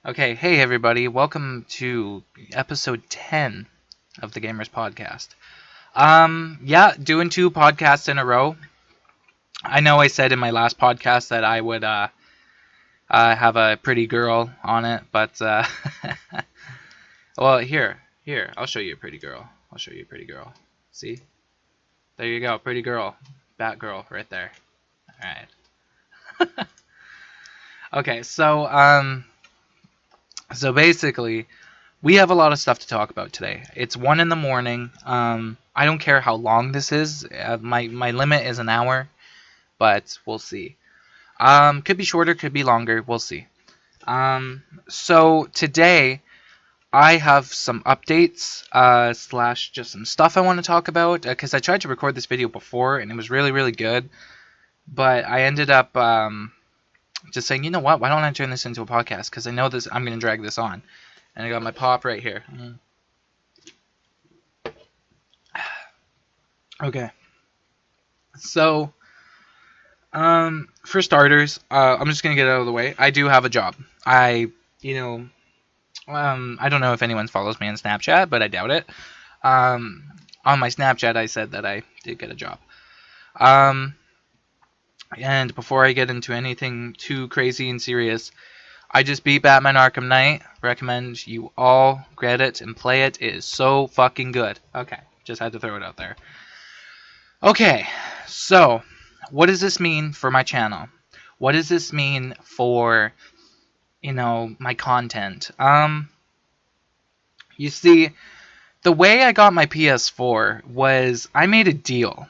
Okay, hey everybody, welcome to episode 10 of the Gamers Podcast. Yeah, doing two podcasts in a row. I know I said in my last podcast that I would have a pretty girl on it, but well, here, I'll show you a pretty girl. I'll show you a pretty girl. See? There you go, pretty girl. Batgirl right there. Alright. Okay, so basically, we have a lot of stuff to talk about today. It's 1 in the morning. I don't care how long this is. My limit is an hour, but we'll see. Could be shorter, could be longer. We'll see. So today I have some updates slash just some stuff I want to talk about because I tried to record this video before and it was really really good, but I ended up just saying, you know what? Why don't I turn this into a podcast? Because I know this. I'm gonna drag this on. And I got my pop right here. Okay. So, for starters, I'm just gonna get it out of the way. I do have a job. I don't know if anyone follows me on Snapchat, but I doubt it. On my Snapchat, I said that I did get a job. And before I get into anything too crazy and serious, I just beat Batman Arkham Knight. Recommend you all get it and play it. It is so fucking good. Okay, just had to throw it out there. Okay, so what does this mean for my channel? What does this mean for, my content? You see, the way I got my PS4 was I made a deal,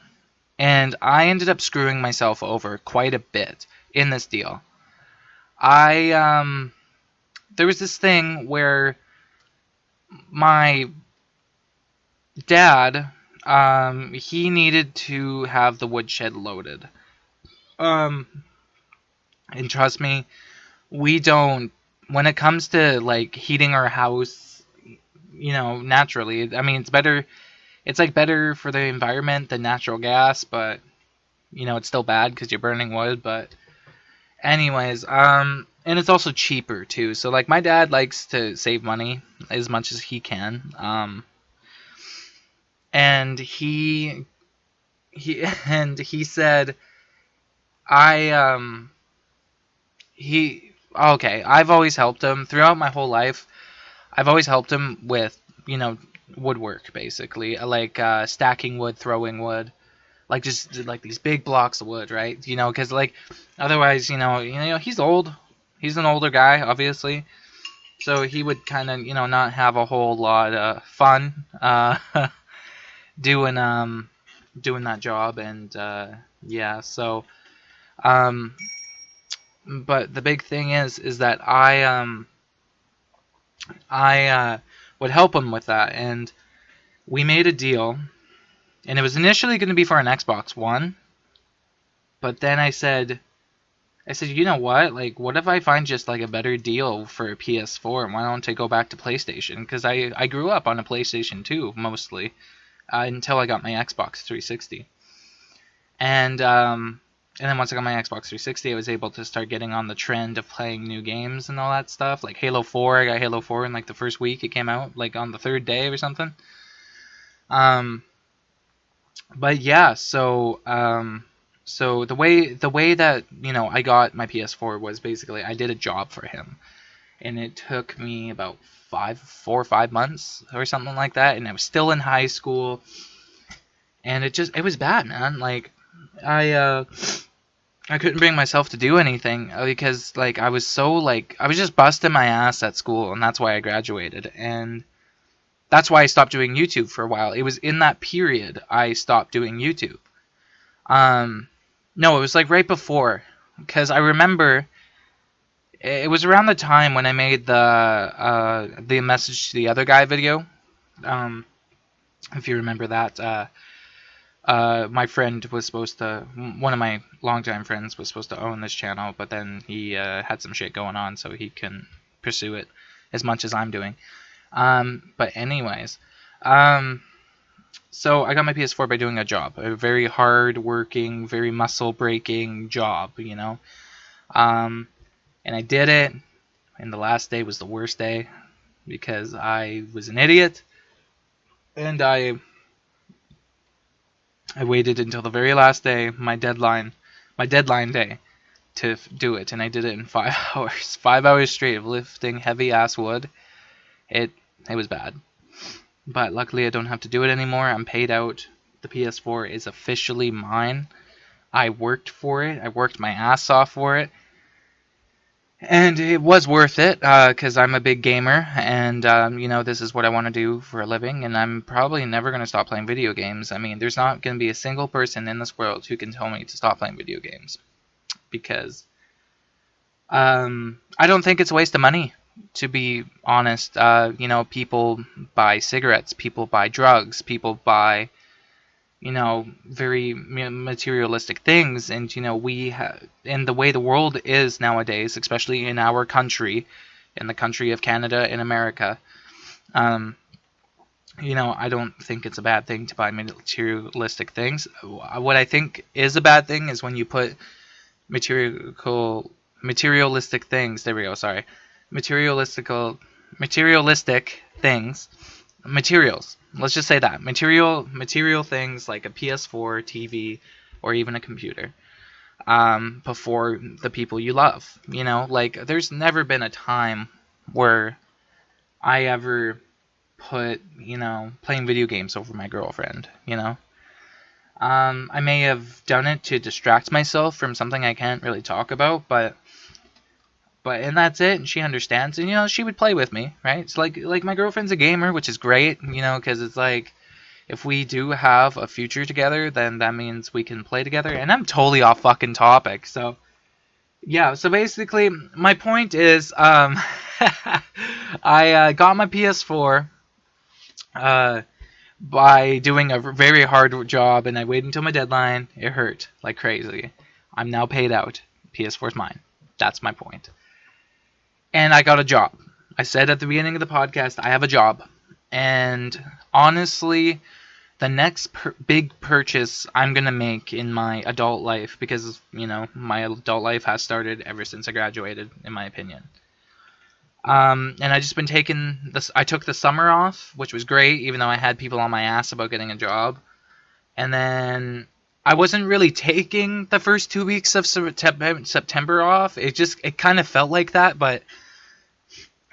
and I ended up screwing myself over quite a bit in this deal. There was this thing where my dad, he needed to have the woodshed loaded. And trust me, we don't, when it comes to, like, heating our house, naturally, I mean, it's, like, better for the environment than natural gas, but, it's still bad because you're burning wood, but anyways, and it's also cheaper too. So like my dad likes to save money as much as he can. And he said I've always helped him throughout my whole life. I've always helped him with, woodwork basically, like stacking wood, throwing wood. Like just like these big blocks of wood, right? Because like otherwise, he's old. He's an older guy, obviously, so he would kind of, not have a whole lot of fun doing that job, and yeah. So, but the big thing is that I would help him with that, and we made a deal. And it was initially going to be for an Xbox One, but then I said, you know what? Like, what if I find just like a better deal for a PS4? And why don't I go back to PlayStation? Because I grew up on a PlayStation 2 mostly until I got my Xbox 360. And then once I got my Xbox 360, I was able to start getting on the trend of playing new games and all that stuff. Like Halo 4, I got Halo 4 in like the first week it came out, like on the third day or something. But yeah, so the way that I got my PS4 was basically I did a job for him, and it took me about 4 or 5 months or something like that, and I was still in high school, and it was bad, man. Like I couldn't bring myself to do anything because like I was just busting my ass at school, and that's why I graduated, and that's why I stopped doing YouTube for a while. It was in that period I stopped doing YouTube. No, it was like right before, because I remember it was around the time when I made the message to the other guy video. If you remember that, my friend was supposed to, one of my longtime friends was supposed to own this channel, but then he had some shit going on, so he couldn't pursue it as much as I'm doing. But anyways, so I got my PS4 by doing a job, a very hard-working, very muscle-breaking job, and I did it. and the last day was the worst day because I was an idiot, and I waited until the very last day, my deadline day, to do it, and I did it in 5 hours. 5 hours straight of lifting heavy ass wood. It was bad, but luckily I don't have to do it anymore. I'm paid out. The PS4 is officially mine. I worked for it. I worked my ass off for it. And it was worth it, because I'm a big gamer, and, this is what I want to do for a living, and I'm probably never going to stop playing video games. I mean, there's not going to be a single person in this world who can tell me to stop playing video games. Because, I don't think it's a waste of money, to be honest. People buy cigarettes, people buy drugs, people buy very materialistic things, and and the way the world is nowadays, especially in our country, in the country of Canada and America, I don't think it's a bad thing to buy materialistic things. What I think is a bad thing is when you put materialistic things. There we go. Sorry, materialistic things. Materials. Let's just say that. Material things like a PS4, TV, or even a computer, before the people you love. There's never been a time where I ever put, playing video games over my girlfriend, I may have done it to distract myself from something I can't really talk about, and that's it, and she understands, and she would play with me, right? It's like my girlfriend's a gamer, which is great, because it's like, if we do have a future together, then that means we can play together. And I'm totally off fucking topic, so yeah. So basically, my point is, I got my PS4 by doing a very hard job, and I waited until my deadline. It hurt like crazy. I'm now paid out. PS4's mine. That's my point. And I got a job. I said at the beginning of the podcast, I have a job. And honestly, the next big purchase I'm going to make in my adult life, because, my adult life has started ever since I graduated, in my opinion. And I just been taking this. I took the summer off, which was great, even though I had people on my ass about getting a job. And then I wasn't really taking the first 2 weeks of September off. It kind of felt like that, but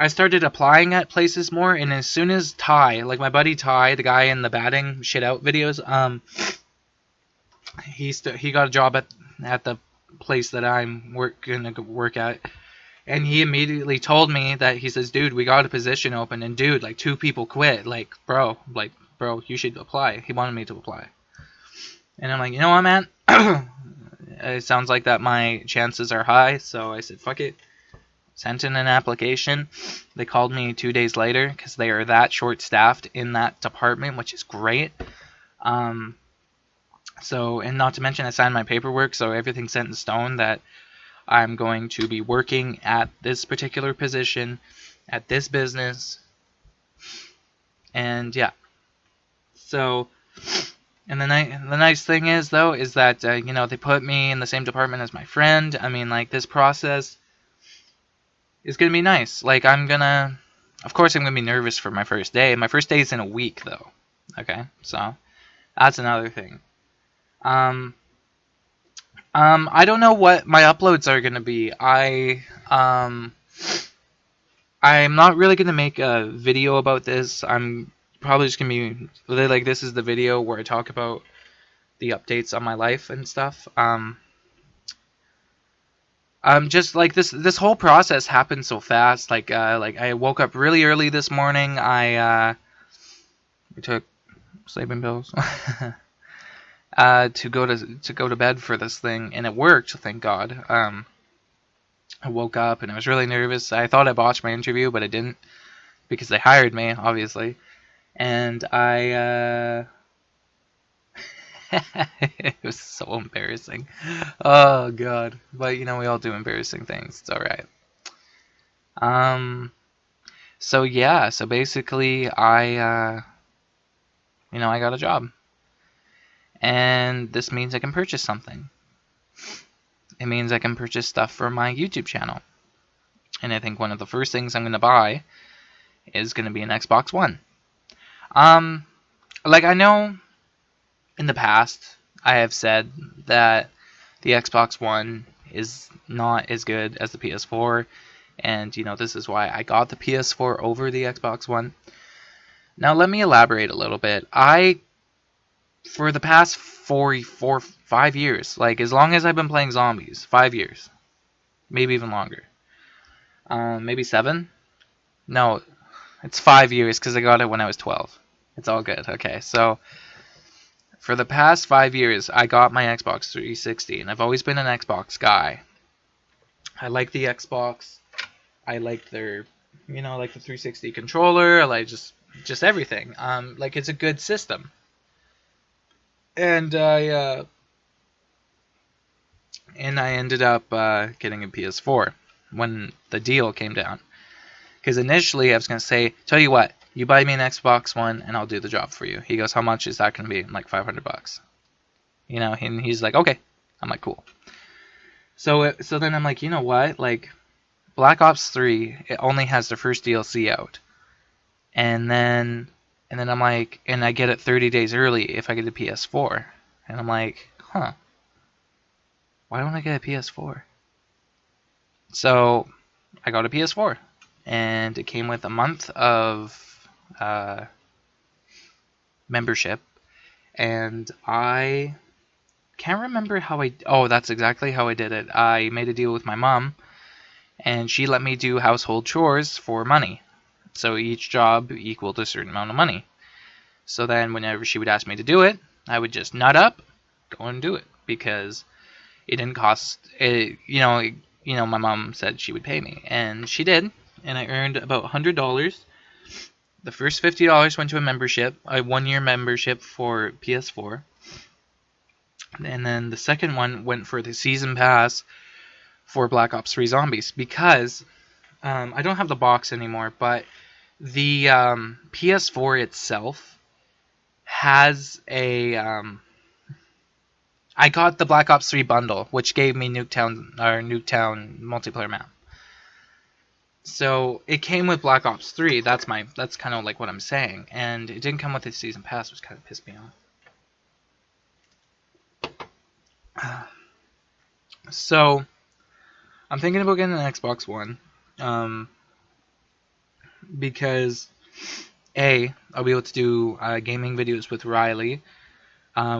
I started applying at places more, and as soon as Ty, like my buddy Ty, the guy in the batting shit out videos, he got a job at the place that I'm gonna work at, and he immediately told me that, he says, dude, we got a position open, and dude, like 2 people quit, bro, you should apply. He wanted me to apply, and I'm like, you know what, man, it sounds like that my chances are high, so I said, fuck it. Sent in an application. They called me 2 days later because they are that short-staffed in that department, which is great. And not to mention, I signed my paperwork, so everything's set in stone that I'm going to be working at this particular position, at this business, and yeah. So, and the nice thing is, though, is that, they put me in the same department as my friend. I mean, this process is going to be nice. Of course I'm going to be nervous for my first day. My first day is in a week, though. Okay, so that's another thing. I don't know what my uploads are going to be. I'm not really going to make a video about this. I'm probably just going to be this is the video where I talk about the updates on my life and stuff. Just this whole process happened so fast. I woke up really early this morning. I took sleeping pills to go to bed for this thing, and it worked, thank God. I woke up and I was really nervous. I thought I botched my interview, but I didn't, because they hired me, obviously. And it was so embarrassing. Oh God. But we all do embarrassing things. It's alright. So yeah, so basically I got a job. And this means I can purchase something. It means I can purchase stuff for my YouTube channel. And I think one of the first things I'm going to buy is going to be an Xbox One. Um, like I know in the past I have said that the Xbox One is not as good as the PS4, and this is why I got the PS4 over the Xbox One. Now let me elaborate a little bit. For the past 5 years, like as long as I've been playing zombies, 5 years, maybe even longer, maybe 7. No, it's 5 years because I got it when I was 12. It's all good. Okay, so for the past 5 years, I got my Xbox 360, and I've always been an Xbox guy. I like the Xbox. I like their, like the 360 controller. I like just everything. Like it's a good system. And I ended up getting a PS4 when the deal came down. Because initially I was going to say, tell you what, you buy me an Xbox One and I'll do the job for you. He goes, how much is that going to be? I'm like, $500. And he's like, okay. I'm like, cool. So then I'm like, you know what? Like, Black Ops 3, it only has the first DLC out. And then I'm like, and I get it 30 days early if I get a PS4. And I'm like, huh. Why don't I get a PS4? So I got a PS4. And it came with a month of membership. And I can't remember how that's exactly how I did it. I made a deal with my mom, and she let me do household chores for money. So each job equaled a certain amount of money. So then whenever she would ask me to do it, I would just nut up, go and do it, because it didn't cost it. My mom said she would pay me, and she did, and I earned about $100. The first $50 went to a membership, a 1-year membership for PS4. And then the second one went for the season pass for Black Ops 3 Zombies, because I don't have the box anymore, but the PS4 itself has a I got the Black Ops 3 bundle, which gave me Nuketown multiplayer map. So it came with Black Ops 3. That's kind of like what I'm saying, and it didn't come with the season pass, which kind of pissed me off. So I'm thinking about getting an Xbox One, because I'll be able to do gaming videos with Riley,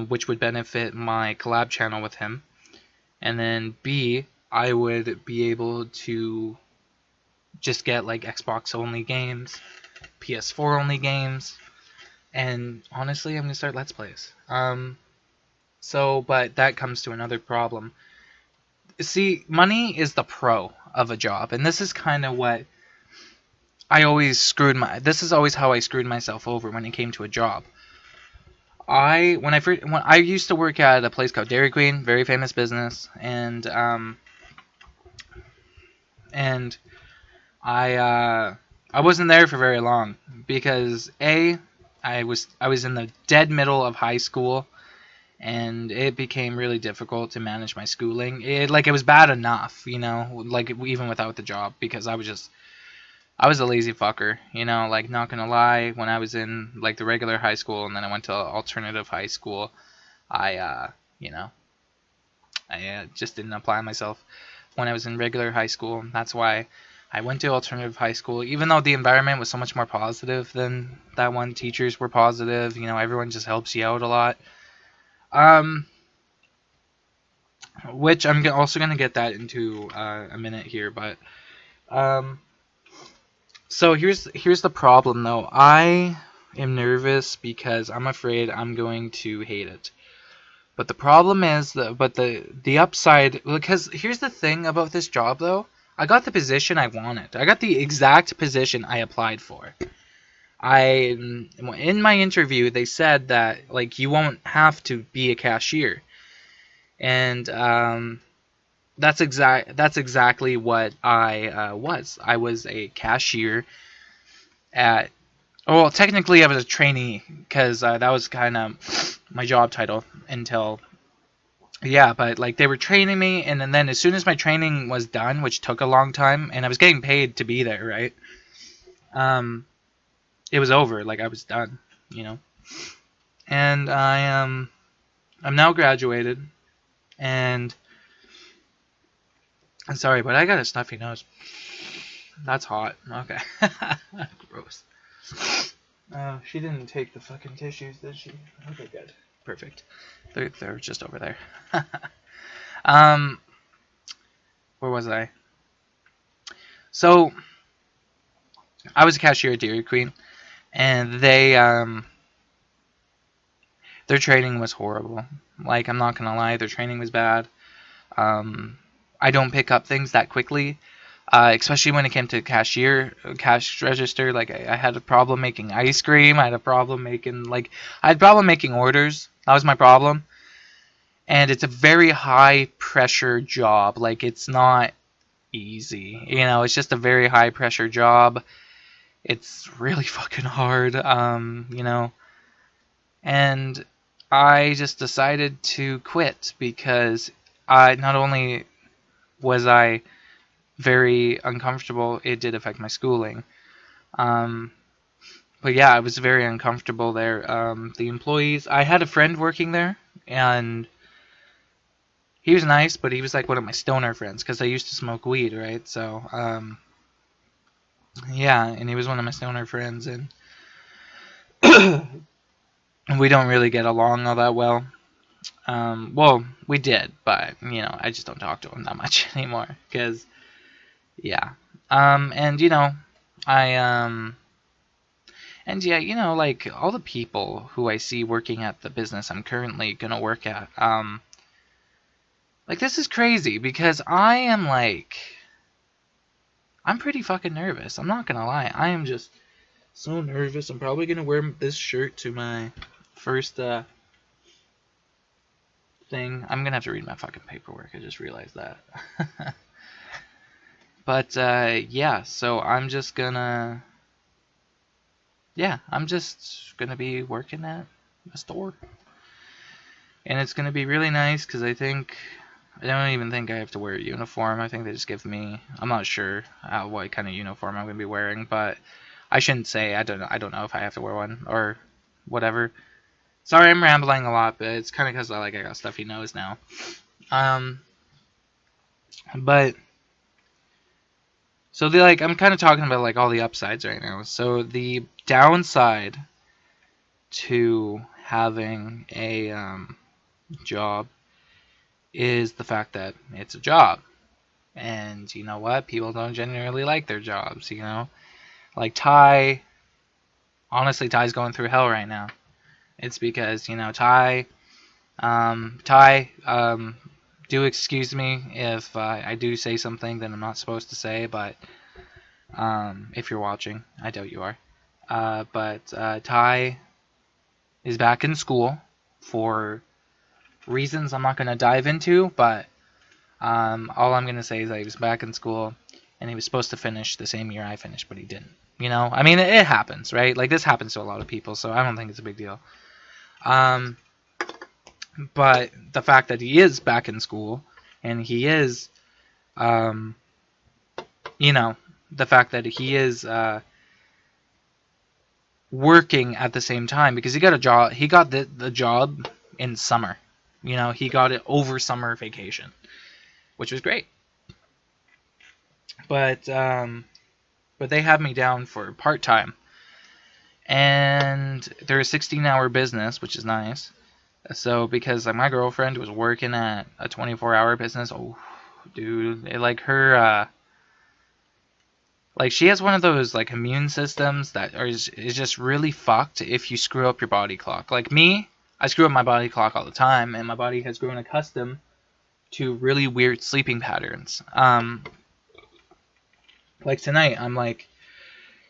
which would benefit my collab channel with him, and then B, I would be able to just get like Xbox only games, PS4 only games, and honestly I'm gonna start Let's Plays. But that comes to another problem. See, money is the pro of a job, and this is kind of what this is always how I screwed myself over when it came to a job. When I used to work at a place called Dairy Queen, very famous business, and I wasn't there for very long because I was in the dead middle of high school, and it became really difficult to manage my schooling. It was bad enough, like even without the job, because I was a lazy fucker, like not gonna lie. When I was in like the regular high school and then I went to alternative high school, I just didn't apply myself when I was in regular high school. That's why I went to alternative high school, even though the environment was so much more positive than that one. Teachers were positive, everyone just helps you out a lot. Which I'm also gonna get that into a minute here, but so here's the problem though. I am nervous because I'm afraid I'm going to hate it. But the problem is the upside, because here's the thing about this job though. I got the position I wanted. I got the exact position I applied for. In my interview they said that like you won't have to be a cashier. And that's exactly what I was. I was a cashier at. Well, technically I was a trainee because that was kind of my job title until yeah, but like they were training me, and then as soon as my training was done, which took a long time, and I was getting paid to be there, right? Um, it was over. Like I was done, you know. And I'm now graduated, and I'm sorry, but I got a stuffy nose. That's hot. Okay. Gross. She didn't take the fucking tissues, did she? Okay, good. Perfect. They're just over there. um, where was I? So, I was a cashier at Dairy Queen, and their training was horrible. Like, I'm not gonna lie, their training was bad. Um, I don't pick up things that quickly. Especially when it came to cash register. Like I had a problem making ice cream. I had a problem making orders. That was my problem. And it's a very high pressure job. Like it's not easy. It's just a very high pressure job. It's really fucking hard. And I just decided to quit because I not only was I very uncomfortable. It did affect my schooling. Um, but yeah, I was very uncomfortable there. The employees, I had a friend working there, and he was nice, but he was like one of my stoner friends because I used to smoke weed, right? So, yeah, and he was one of my stoner friends, and we don't really get along all that well. Well, we did, but I just don't talk to him that much anymore because, yeah. And I And yeah, like all the people who I see working at the business I'm currently gonna work at, like this is crazy because I'm pretty fucking nervous. I'm not gonna lie. I am just so nervous. I'm probably gonna wear this shirt to my first thing. I'm gonna have to read my fucking paperwork. I just realized that. But yeah, so I'm just gonna be working at a store. And it's going to be really nice because I don't even think I have to wear a uniform. I think they just give me, I'm not sure what kind of uniform I'm going to be wearing, but I shouldn't say, I don't know if I have to wear one or whatever. Sorry, I'm rambling a lot, but it's kind of because I got stuffy nose now. But, so I'm kind of talking about all the upsides right now. So the downside to having a job is the fact that it's a job. And you know what? People don't generally like their jobs, Like honestly, Ty's going through hell right now. It's because, Ty, do excuse me if I do say something that I'm not supposed to say, but if you're watching, I doubt you are. But Ty is back in school for reasons I'm not going to dive into, but all I'm going to say is that he was back in school, and he was supposed to finish the same year I finished, but he didn't. I mean, it happens, right? Like, this happens to a lot of people, so I don't think it's a big deal. But the fact that he is back in school, and he is, the fact that he is working at the same time, because he got a job, he got the job in summer. He got it over summer vacation, which was great. But they have me down for part-time. And they're a 16-hour business, which is nice. So, because my girlfriend was working at a 24-hour business, oh, dude, she has one of those, immune systems that is just really fucked if you screw up your body clock. Like me, I screw up my body clock all the time, and my body has grown accustomed to really weird sleeping patterns. Like tonight,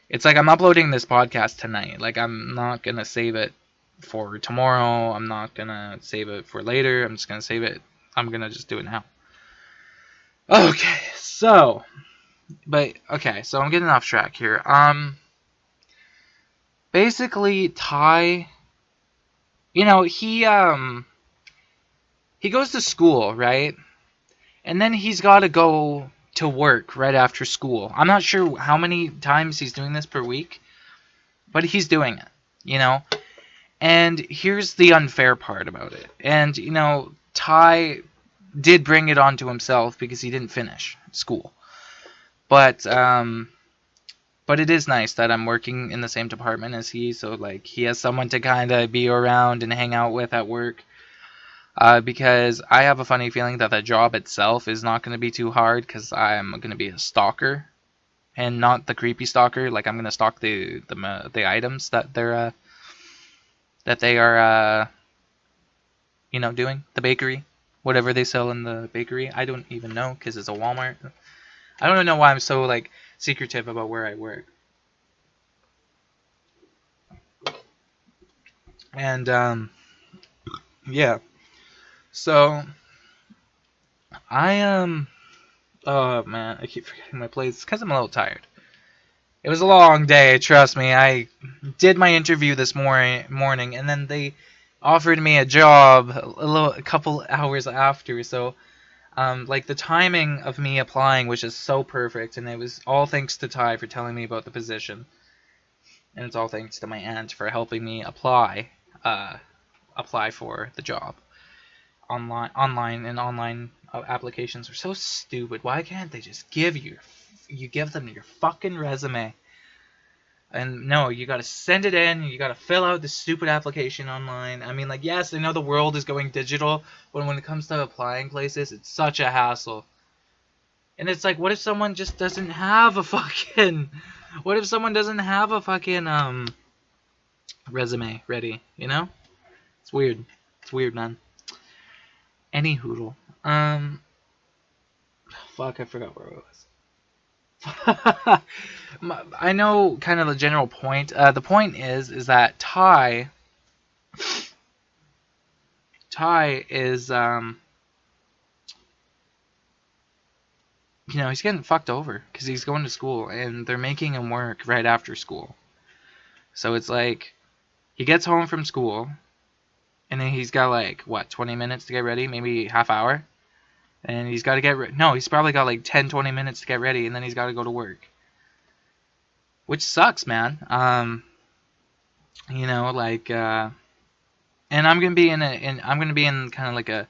it's like I'm uploading this podcast tonight. Like I'm not gonna save it for tomorrow. I'm not gonna save it for later. I'm just gonna save it. I'm gonna just do it now. Okay, so I'm getting off track here. Basically, Ty, he he goes to school, right? And then he's got to go to work right after school. I'm not sure how many times he's doing this per week, but he's doing it, you know? And here's the unfair part about it. And, you know, Ty did bring it onto himself because he didn't finish school. But it is nice that I'm working in the same department as he, so like he has someone to kind of be around and hang out with at work. Because I have a funny feeling that the job itself is not going to be too hard because I'm going to be a stalker and not the creepy stalker. Like I'm going to stalk the items that they are you know, doing, the bakery, whatever they sell in the bakery. I don't even know because it's a Walmart. I don't know why I'm so like secretive about where I work. And yeah. So I oh man, I keep forgetting my place. It's because I'm a little tired. It was a long day, trust me. I did my interview this morning, and then they offered me a job a couple hours after. So, like the timing of me applying was just so perfect, and it was all thanks to Ty for telling me about the position, and it's all thanks to my aunt for helping me apply for the job. Online applications are so stupid. Why can't they just give them your fucking resume? And no, you gotta send it in, you gotta fill out the stupid application online. I mean, like, yes, I know the world is going digital, but when it comes to applying places, it's such a hassle. And it's like, what if someone just doesn't have a fucking... What if someone doesn't have a fucking, resume ready, you know? It's weird. It's weird, man. Any hoodle. Fuck, I forgot where I was. I know kind of the general point. The point is that Ty is, you know, he's getting fucked over because he's going to school and they're making him work right after school. So it's like he gets home from school and then he's got like, what, 20 minutes to get ready, maybe half hour? And he's got to get no, he's probably got like 10, 20 minutes to get ready, and then he's got to go to work. Which sucks, man. You know, like, and I'm gonna be in kind of like an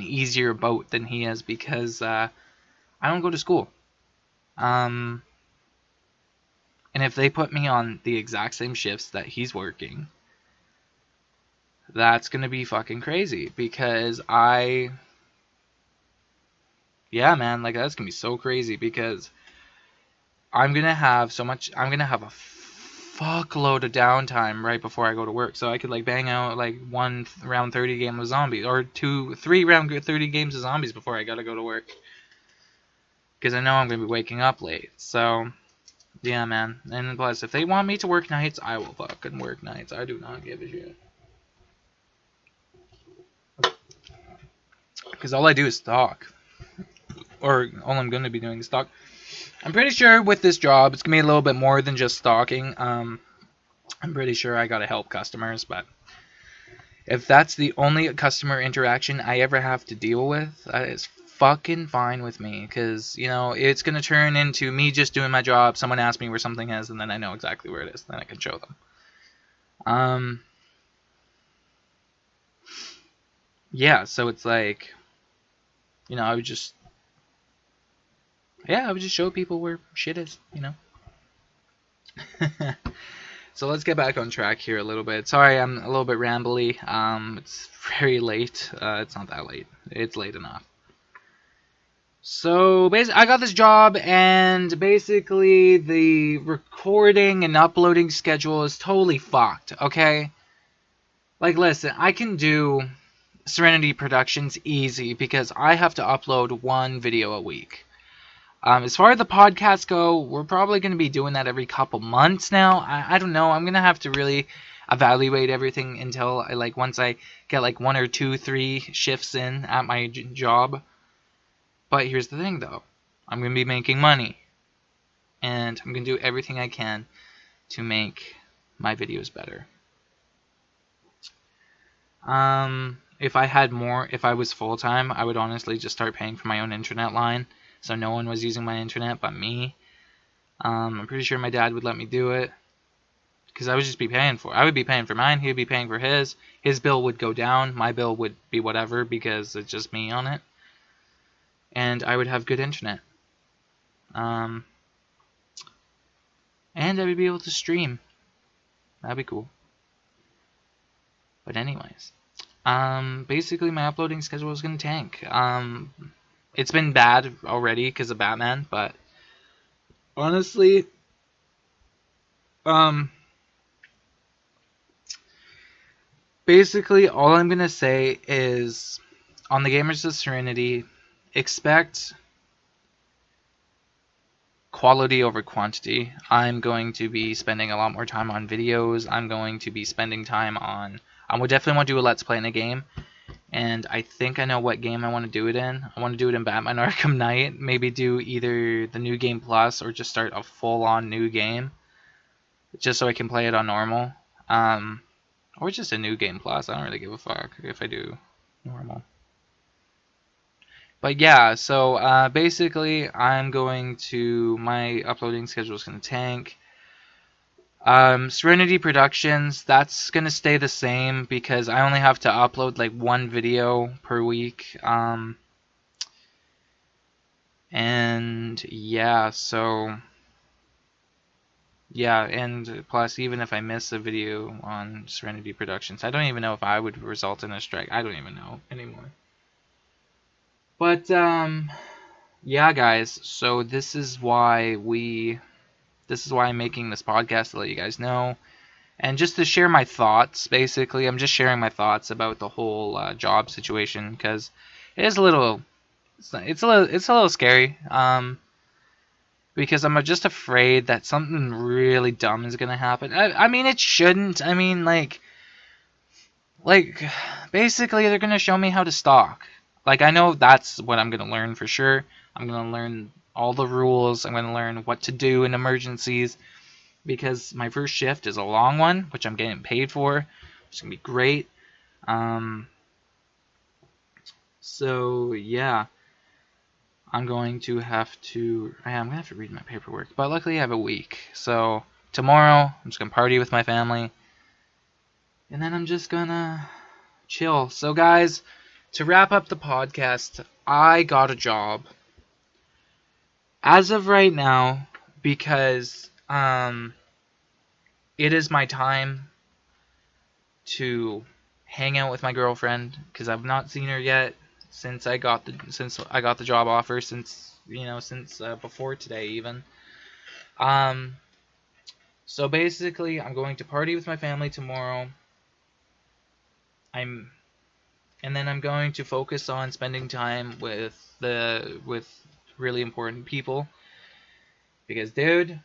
easier boat than he is because I don't go to school. And if they put me on the exact same shifts that he's working, that's gonna be fucking crazy because yeah, man, like that's gonna be so crazy because I'm gonna have a fuckload of downtime right before I go to work, so I could like bang out like 1 round 30 game of zombies or 3 round 30 games of zombies before I gotta go to work, because I know I'm gonna be waking up late. So yeah, man. And plus, if they want me to work nights, I will fucking work nights. I do not give a shit, because all I do is stalk, or all I'm gonna be doing is stalk. I'm pretty sure with this job, it's going to be a little bit more than just stalking. I'm pretty sure I got to help customers, but if that's the only customer interaction I ever have to deal with, it's fucking fine with me, because, you know, it's going to turn into me just doing my job, someone asks me where something is, and then I know exactly where it is, then I can show them. Yeah, so it's like, you know, I would just show people where shit is, you know. So let's get back on track here a little bit. Sorry, I'm a little bit rambly. It's very late. It's not that late. It's late enough. So basically, I got this job, and basically the recording and uploading schedule is totally fucked. Okay. Like, listen, I can do Serenity Productions easy because I have to upload 1 video a week. As far as the podcasts go, we're probably going to be doing that every couple months now. I don't know. I'm going to have to really evaluate everything until once I get like 1 or 2, 3 shifts in at my job. But here's the thing, though. I'm going to be making money. And I'm going to do everything I can to make my videos better. if I was full time, I would honestly just start paying for my own internet line, so no one was using my internet but me. I'm pretty sure my dad would let me do it, because I would just be paying for it. I would be paying for mine, he would be paying for his. His bill would go down, my bill would be whatever because it's just me on it, and I would have good internet. And I would be able to stream. That'd be cool. But anyways, basically my uploading schedule is gonna tank. It's been bad already because of Batman, but honestly, basically all I'm gonna say is on the Gamers of Serenity, expect quality over quantity. I'm going to be spending a lot more time on videos. I'm going to be spending time on... I would definitely want to do a Let's Play in a game. And I think I know what game I want to do it in. I want to do it in Batman Arkham Knight. Maybe do either the New Game Plus or just start a full-on new game. Just so I can play it on normal. Or just a New Game Plus. I don't really give a fuck if I do normal. But yeah, so basically I'm going to... my uploading schedule is going to tank. Serenity Productions, that's going to stay the same because I only have to upload like one video per week. And yeah, so... yeah, and plus even if I miss a video on Serenity Productions, I don't even know if I would result in a strike. I don't even know anymore. But, yeah, guys, so this is why I'm making this podcast, to let you guys know. And just to share my thoughts, basically. I'm just sharing my thoughts about the whole job situation, because it is a little scary. Because I'm just afraid that something really dumb is going to happen. I mean, it shouldn't. I mean, like, basically, they're going to show me how to stalk. Like, I know that's what I'm going to learn for sure. I'm going to learn all the rules. I'm going to learn what to do in emergencies. Because my first shift is a long one, which I'm getting paid for. It's going to be great. So, yeah. I'm going to have to read my paperwork. But luckily I have a week. So, tomorrow, I'm just going to party with my family. And then I'm just going to chill. So, guys... to wrap up the podcast, I got a job. As of right now, because it is my time to hang out with my girlfriend, because I've not seen her yet since I got the job offer, since before today even. So basically, I'm going to party with my family tomorrow. And then I'm going to focus on spending time with really important people. Because, dude,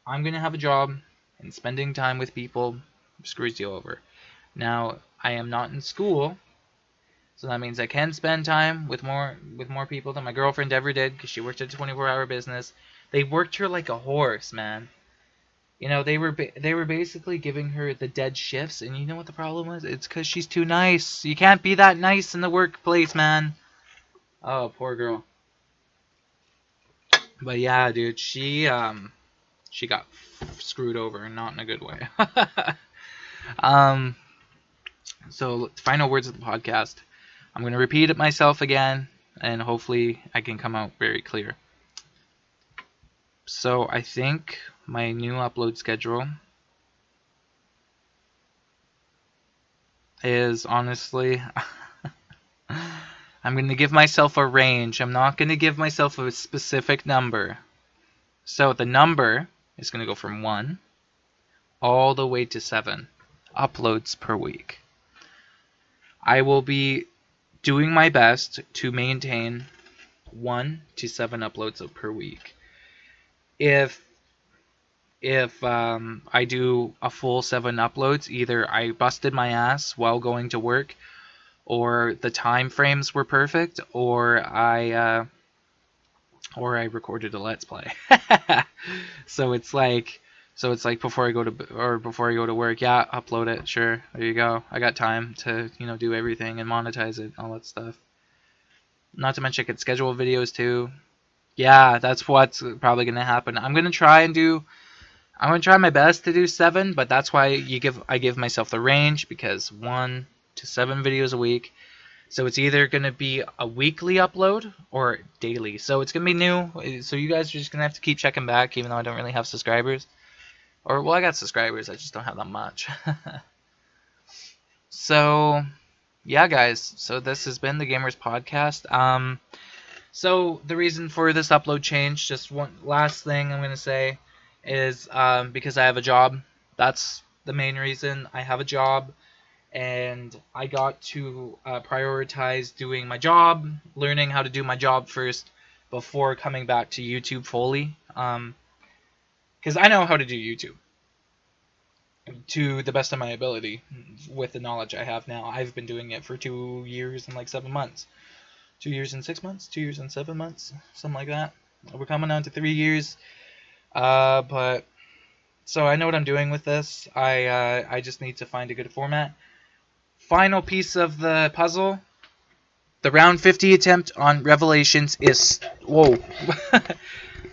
I'm going to have a job, and spending time with people screws you over. Now, I am not in school, so that means I can spend time with more people than my girlfriend ever did, because she worked at a 24-hour business. They worked her like a horse, man. You know, they were basically giving her the dead shifts, and you know what the problem was? It's because she's too nice. You can't be that nice in the workplace, man. Oh, poor girl. But yeah, dude, she got screwed over, not in a good way. So, final words of the podcast. I'm going to repeat it myself again, and hopefully I can come out very clear. So, I think my new upload schedule is honestly... I'm going to give myself a range. I'm not going to give myself a specific number. So the number is going to go from 1 all the way to 7 uploads per week. I will be doing my best to maintain 1 to 7 uploads per week. If I do a full 7 uploads, either I busted my ass while going to work, or the time frames were perfect, or I recorded a Let's Play. So it's like, So it's like before I go to work, yeah, upload it. Sure, there you go. I got time to do everything and monetize it, all that stuff. Not to mention I could schedule videos too. Yeah, that's what's probably gonna happen. I'm gonna try my best to do 7, but that's why I give myself the range, because 1 to 7 videos a week. So it's either gonna be a weekly upload or daily. So it's gonna be new. So you guys are just gonna have to keep checking back, even though I don't really have subscribers. Or well, I got subscribers, I just don't have that much. So yeah, guys. So this has been the Gamers Podcast. So the reason for this upload change, just one last thing I'm gonna say, is because I have a job. That's the main reason. I have a job, and I got to prioritize doing my job, learning how to do my job first before coming back to YouTube fully. Because I know how to do YouTube to the best of my ability with the knowledge I have now. I've been doing it for 2 years and like 7 months. 2 years and 6 months? 2 years and 7 months? Something like that. We're coming on to 3 years. But so I know what I'm doing with this. I just need to find a good format. Final piece of the puzzle. The round 50 attempt on Revelations is... Whoa.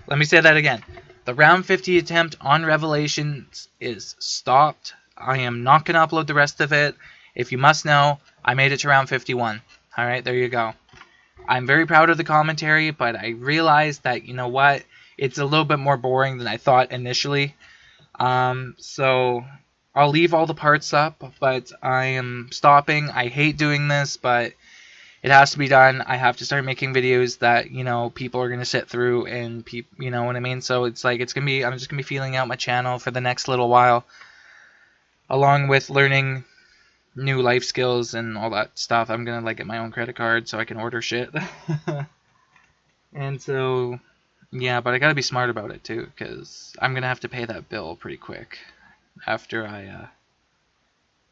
Let me say that again. The round 50 attempt on Revelations is stopped. I am not going to upload the rest of it. If you must know, I made it to round 51. Alright, there you go. I'm very proud of the commentary, but I realized that, you know what, it's a little bit more boring than I thought initially. So I'll leave all the parts up, but I am stopping. I hate doing this, but it has to be done. I have to start making videos that, people are going to sit through, and you know what I mean? So it's like, I'm just going to be feeling out my channel for the next little while, along with learning new life skills and all that stuff. I'm going to get my own credit card so I can order shit. And so, yeah, but I got to be smart about it too, because I'm going to have to pay that bill pretty quick after I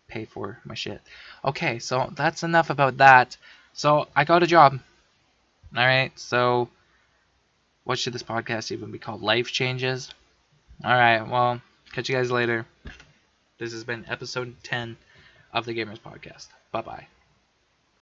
pay for my shit. Okay, so that's enough about that. So I got a job. Alright, so what should this podcast even be called? Life Changes? Alright, well, catch you guys later. This has been episode 10 of the Gamers Podcast. Bye-bye.